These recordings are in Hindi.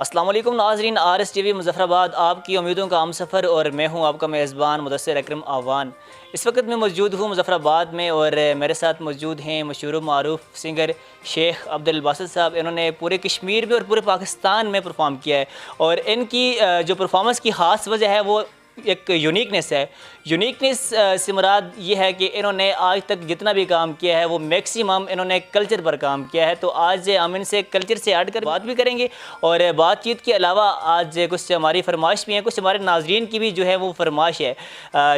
अस्सलाम वालेकुम नाज़रीन, RSTV मुज़फ़्फ़राबाद आपकी उम्मीदों का हम सफ़र और मैं हूं आपका मेज़बान मुदस्सिर अकरम आवान। इस वक्त मैं मौजूद हूं मुज़फ़्फ़राबाद में और मेरे साथ मौजूद हैं मशहूर मारूफ सिंगर शेख अब्दुल बासित साहब। इन्होंने पूरे कश्मीर में और पूरे पाकिस्तान में परफॉर्म किया है और इनकी जो परफॉर्मेंस की ख़ास वजह है वो एक यूनिकनेस है। यूनिकनेस से मुराद ये है कि इन्होंने आज तक जितना भी काम किया है वो मैक्सिमम इन्होंने कल्चर पर काम किया है। तो आज हम इनसे कल्चर से हट कर बात भी करेंगे और बातचीत के अलावा आज कुछ हमारी फरमाइश भी हैं, कुछ हमारे नाजरीन की भी जो है वो फरमाइश है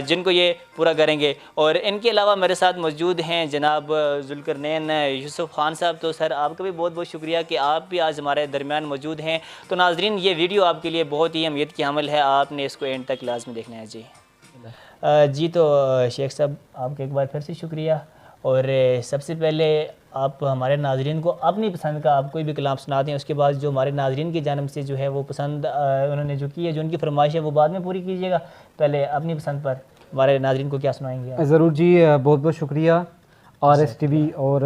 जिनको ये पूरा करेंगे। और इनके अलावा मेरे साथ मौजूद हैं जनाब ज़ुल्करनैन यूसुफ़ खान साहब। तो सर आपका भी बहुत बहुत शुक्रिया कि आप भी आज हमारे दरमियान मौजूद हैं। तो नाजरीन ये वीडियो आपके लिए बहुत ही अहमियत की अमल है, आपने इसको एंड तक लाजमी देखना है जी। तो शेख साहब आपका एक बार फिर से शुक्रिया। और सबसे पहले आप हमारे नाजरीन को अपनी पसंद का आप कोई भी कलाम सुना दें, उसके बाद जो हमारे नाजरीन की जानब से जो है वो पसंद उन्होंने जो की है, जो उनकी फरमाइश है वो बाद में पूरी कीजिएगा। पहले अपनी पसंद पर हमारे नाजरीन को क्या सुनाएंगे आप? ज़रूर जी, बहुत बहुत शुक्रिया RSTV और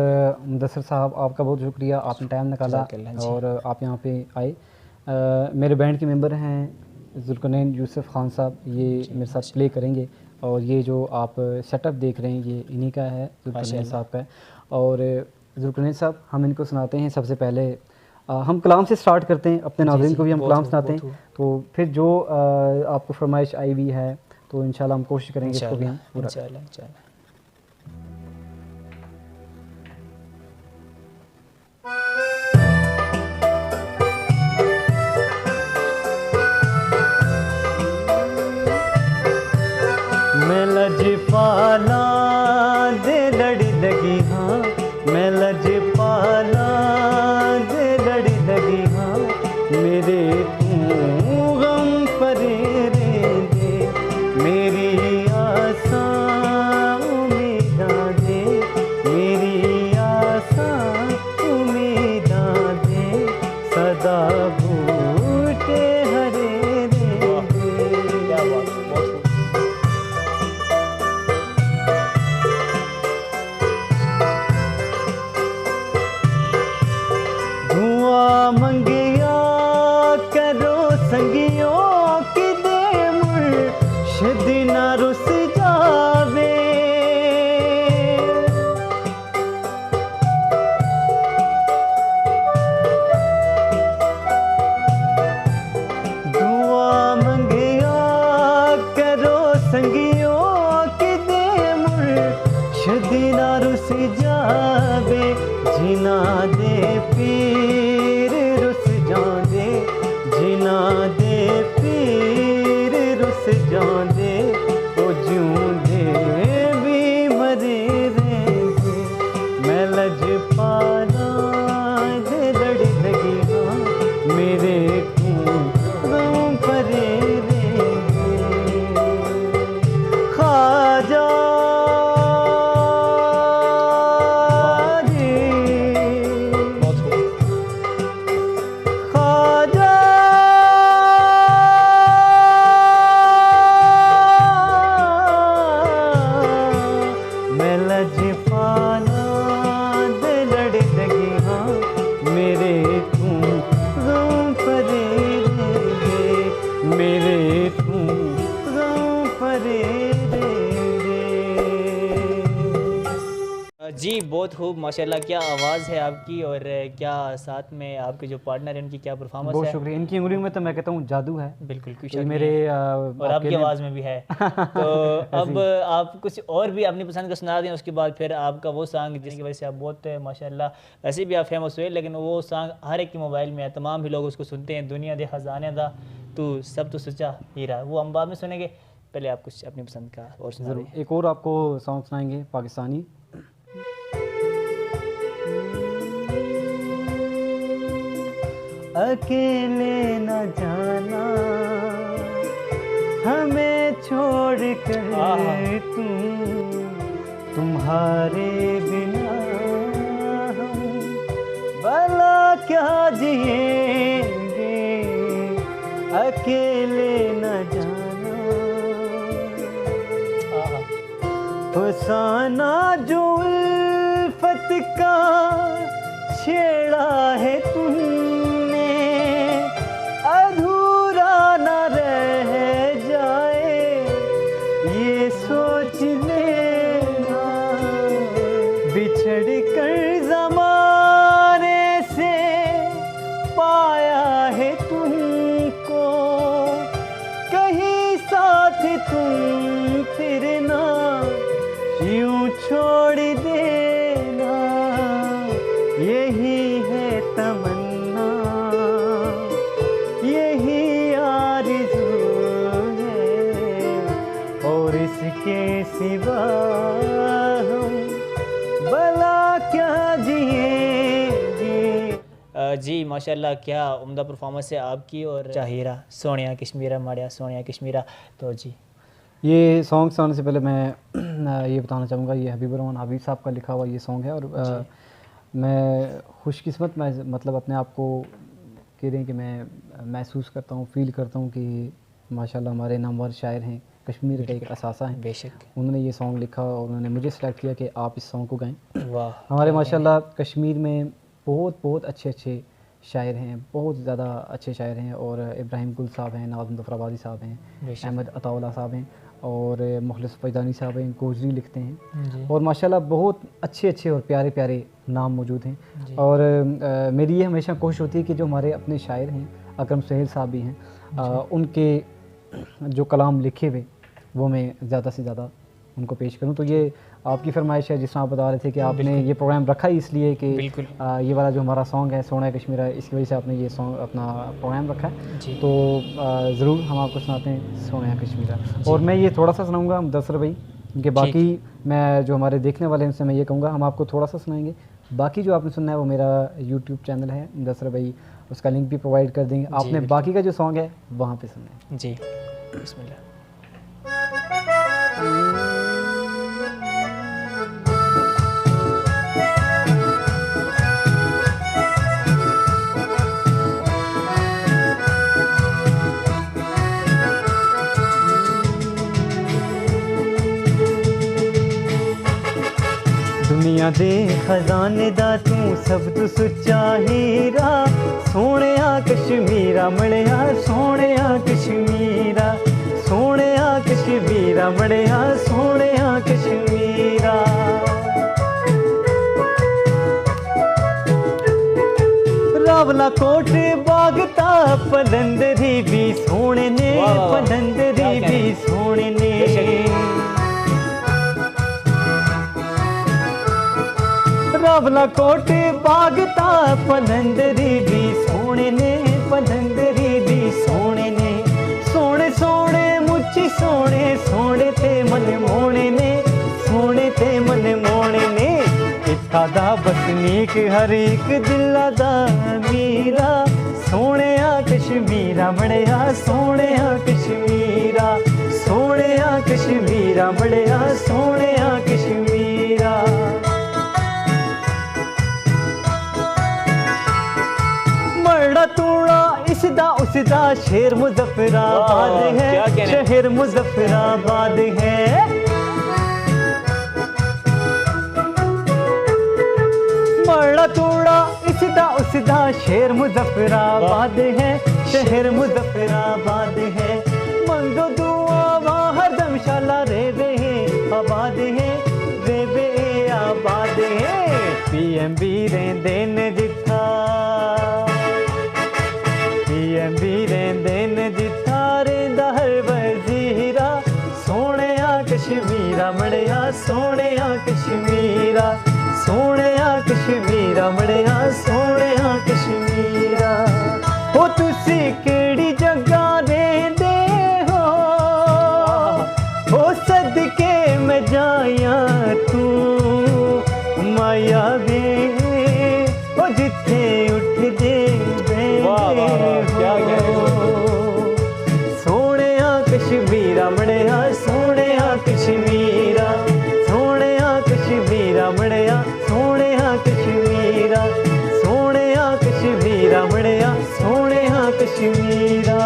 मुदस्सिर साहब, आपका बहुत शुक्रिया, आपने टाइम निकाला और आप यहाँ पे आए। मेरे बैंड के मेंबर हैं ज़ुल्करनैन यूसुफ़ खान साहब, ये मेरे साथ प्ले करेंगे और ये जो आप सेटअप देख रहे हैं ये इन्हीं का है, ज़ुल्करनैन साहब का है। और ज़ुल्करनैन साहब हम इनको सुनाते हैं। सबसे पहले हम कलाम से स्टार्ट करते हैं, अपने नाज़रीन को भी हम कलाम सुनाते हैं। तो फिर जो आपको फरमाइश आई हुई है तो इंशाल्लाह हम कोशिश करेंगे इसको भी हम पूरा इंशाल्लाह। मैं लजपाला दे लड़ी लगी हाँ, मैं लजपाला दे लड़ी लगी हाँ, मेरे तू गम परे रे दे, मेरी आसा उम्मीदा दे, मेरी आसा उम्मीदा दे, सदा बूटे हरे रे दे। क्या बात है, मंगिया करो संगियों की दे मुर्शिद ना रुस जावे, दुआ मंगिया करो संगियों की दे मुर्शिद ना रुस जावे, जिना दे पीर रुस जांदे, जिना दे पीर रुस जांदे, ओ जिऊंदे भी मरे रेंदे, मैं लजपाला दे लड़ी लगी हाँ, मेरे तू गम परे रेंदे। ख्वाजा जी बहुत खूब माशाल्लाह, क्या आवाज़ है आपकी और क्या साथ में आपके जो पार्टनर हैं उनकी क्या परफॉर्मेंस है। बहुत शुक्रिया, इनकी उंगलियों में तो मैं कहता हूँ जादू है, बिल्कुल कुछ मेरे और आपकी आवाज़ में भी है। तो अब आप कुछ और भी अपनी पसंद का सुना दें, उसके बाद फिर आपका वो सॉन्ग जिसकी वजह से आप बहुत माशाल्लाह वैसे भी आप फेमस हुए, लेकिन वो सॉन्ग हर एक के मोबाइल में है, तमाम भी लोग उसको सुनते हैं, दुनिया दे खजाने दा तू सब तो सच्चा हीरा, वो हम बाद में सुनेंगे। पहले आप कुछ अपनी पसंद का और सुना दें। एक और आपको सॉन्ग सुनाएंगे पाकिस्तानी। अकेले न जाना हमें छोड़ कर तुम्हारे बिना हम भला क्या जिएंगे, अकेले न जाना फसाना जो उल्फत का छेड़ा है तुमने, सिवा हम भला क्या जिएंगे। जी माशाल्लाह, क्या उम्दा परफॉर्मेंस है आपकी। और चाहिरा सोनिया कश्मीरा माड़िया सोनिया कश्मीरा। तो जी ये सॉन्ग सुनाने से पहले मैं ये बताना चाहूँगा, ये हबीब रहमान हबीब साहब का लिखा हुआ ये सॉन्ग है। और मैं खुशकिस्मत, मैं मतलब अपने आप को कह रहे हैं कि मैं महसूस करता हूँ, फील करता हूँ कि माशाल्लाह हमारे नामवर शायर हैं, कश्मीर का एक असासा हैं। बेशक उन्होंने ये सॉन्ग लिखा और उन्होंने मुझे सेलेक्ट किया कि आप इस सॉन्ग को गाएं। वाह, हमारे माशाल्लाह कश्मीर में बहुत अच्छे शायर हैं, बहुत ज़्यादा अच्छे शायर हैं। और इब्राहिम गुल साहब हैं, नवाज़ मुज़फ़्फ़राबादी साहब हैं, बेशक। अहमद अताउल्लाह साहब हैं और मुखलिस फैज़ानी साहब हैं, गोजरी लिखते हैं। जी और माशाल्लाह बहुत अच्छे और प्यारे नाम मौजूद हैं। जी। और मेरी ये हमेशा कोशिश होती है कि जो हमारे अपने शायर हैं, अकरम सुहेल साहब भी हैं, उनके जो कलाम लिखे हुए वो मैं ज़्यादा से ज़्यादा उनको पेश करूं। तो ये आपकी फरमाइश है, जिस तरह आप बता रहे थे कि आपने ये प्रोग्राम रखा ही इसलिए कि बिल्कुल। ये वाला जो हमारा सॉन्ग है सोनिया कश्मीरा, इसकी वजह से आपने ये सॉन्ग अपना प्रोग्राम रखा है। जी। तो ज़रूर हम आपको सुनाते हैं सोनिया कश्मीरा। और मैं ये थोड़ा सा सुनाऊँगा मुदस्सर भाई, कि बाकी मैं जो हमारे देखने वाले हैं उनसे मैं ये कहूँगा हम आपको थोड़ा सा सुनाएंगे। बाकी जो आपने सुनना है वो मेरा यूट्यूब चैनल है मुदस्सर भाई, उसका लिंक भी प्रोवाइड कर देंगे। आपने बाकी का जो सॉन्ग है वहाँ पे सुनना है। जी बिस्मिल्लाह। दुनिया दे खजाने दा तू सब तो सुच्चा हीरा, सोहणिया कश्मीरा मड़िया सोहणिया कश्मीरा, सोहणिया कश्मीरा मड़िया सोहणिया कश्मीरा। रावला कोट बागता पलंदरी भी सोहणे ने, पलंदरी भी सोहणे ने। रावला कोट बागता पलंदरी भी सोहणे ने, पलंदरी भी सोहणे ने। सोहणे सोहणे मुच्ची सोहणे, सोहणे ते मन मोहणे ने, सोहणे ते मन मोहणे ने। इत्था दा बसनीक हर एक दिला दा मीरा, सोहणिया कश्मीरा मड़िया सोहणिया कश्मीरा, सोहणिया कश्मीरा मड़िया सोहणिया कश्मीरा। मरड़ा तूड़ा इसदा उसदा शेर मुजफ्फराबाद है, शहर मुजफ्फराबाद है। मरड़ा तूड़ा इसदा उसदा शेर मुजफ्फराबाद है, शहर मुजफ्फराबाद है। मंगो दुआ वहाँ हरदम शाला रेबे आबाद है, रेबे आबाद है। PMB रेंदे ने जिथा, PMB रेंदे ने जिथा रेंदा हर वजीरा, सोहणिया कश्मीरा मड़िया सोहणिया कश्मीरा, सोहणिया कश्मीरा मड़िया सोहणिया कश्मीरा। ओ तुसी केड़ी जगह रेंदे हो, ओ सदके मैं जाया तू माया वे, ओ जिथे उठ दे सोहणिया कश्मीरा मड़िया सोहणिया कश्मीरा, सोहणिया कश्मीरा मड़िया सोहणिया कश्मीरा, सोहणिया कश्मीरा मड़िया सोहणिया कश्मीरा।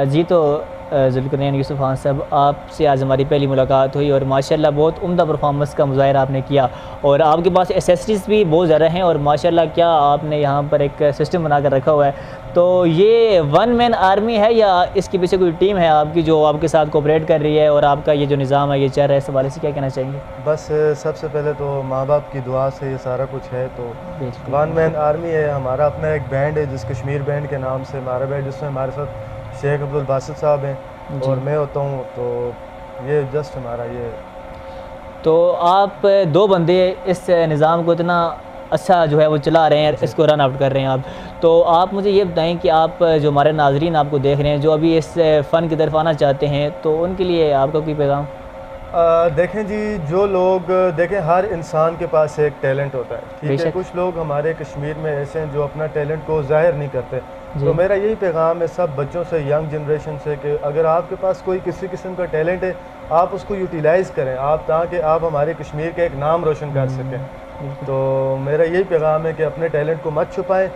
जी तो ज़ुल्करनैन यूसुफ खान साहब, आपसे आज हमारी पहली मुलाकात हुई और माशाल्लाह बहुत उम्दा परफॉर्मेंस का मुज़ाहिरा आपने किया और आपके पास एसेसरीज़ भी बहुत ज़्यादा हैं और माशाल्लाह क्या आपने यहाँ पर एक सिस्टम बना कर रखा हुआ है। तो ये वन मैन आर्मी है या इसके पीछे कोई टीम है आपकी जो आपके साथ कोऑपरेट कर रही है और आपका ये जो निज़ाम है ये चल रहा है, इस हवाले से क्या कहना चाहेंगे? बस सबसे पहले तो माँ बाप की दुआ से ये सारा कुछ है। तो वन मैन आर्मी है, हमारा अपना एक बैंड है जिस कश्मीर बैंड के नाम से हमारा बैंड, जिसमें हमारे साथ शेख अब्दुल बासित साहब हैं और मैं होता हूँ। तो ये जस्ट हमारा ये। तो आप दो बंदे इस निज़ाम को इतना अच्छा जो है वो चला रहे हैं, इसको रन आउट कर रहे हैं आप। तो आप मुझे ये बताएं कि आप जो हमारे नाजरीन आपको देख रहे हैं जो अभी इस फ़न की तरफ आना चाहते हैं तो उनके लिए आपका कोई पैगाम? देखें जी, जो लोग देखें, हर इंसान के पास एक टैलेंट होता है, ठीक है। कुछ लोग हमारे कश्मीर में ऐसे हैं जो अपना टैलेंट को जाहिर नहीं करते। तो मेरा यही पैगाम है सब बच्चों से, यंग जनरेशन से, कि अगर आपके पास कोई किसी किस्म का टैलेंट है, आप उसको यूटिलाइज़ करें, आप, ताकि आप हमारे कश्मीर का एक नाम रोशन कर सकें। तो मेरा यही पैगाम है कि अपने टैलेंट को मत छुपाएं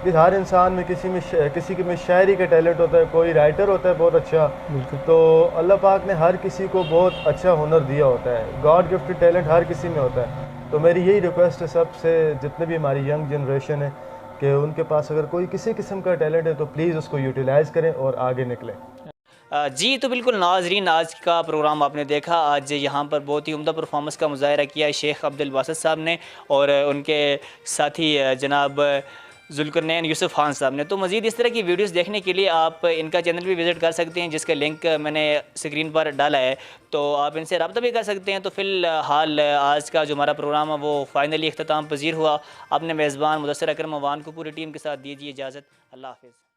कि हर इंसान में किसी के में शायरी का टैलेंट होता है, कोई राइटर होता है बहुत अच्छा। तो अल्लाह पाक ने हर किसी को बहुत अच्छा हुनर दिया होता है, गॉड गिफ्टेड टैलेंट हर किसी में होता है। तो मेरी यही रिक्वेस्ट है सबसे, जितने भी हमारी यंग जनरेशन है, कि उनके पास अगर कोई किसी किस्म का टैलेंट है तो प्लीज़ उसको यूटिलाइज़ करें और आगे निकलें। जी, तो बिल्कुल नाज़रीन, आज का प्रोग्राम आपने देखा। आज यहाँ पर बहुत ही उम्दा परफॉर्मेंस का मुज़ाहरा किया है शेख अब्दुल बासित साहब ने और उनके साथी जनाब ज़ुल्करनैन यूसुफ़ खान साहब ने। तो मज़ीद इस तरह की वीडियोस देखने के लिए आप इनका चैनल भी विज़िट कर सकते हैं, जिसका लिंक मैंने स्क्रीन पर डाला है, तो आप इनसे रब्ता भी कर सकते हैं। तो फ़िलहाल आज का जो हमारा प्रोग्राम है वो फ़ाइनली इख्तिताम पज़ीर हुआ। अपने मेज़बान मुदस्सिर अकरम अवान को पूरी टीम के साथ दीजिए इजाज़त। अल्लाह हाफ़िज़।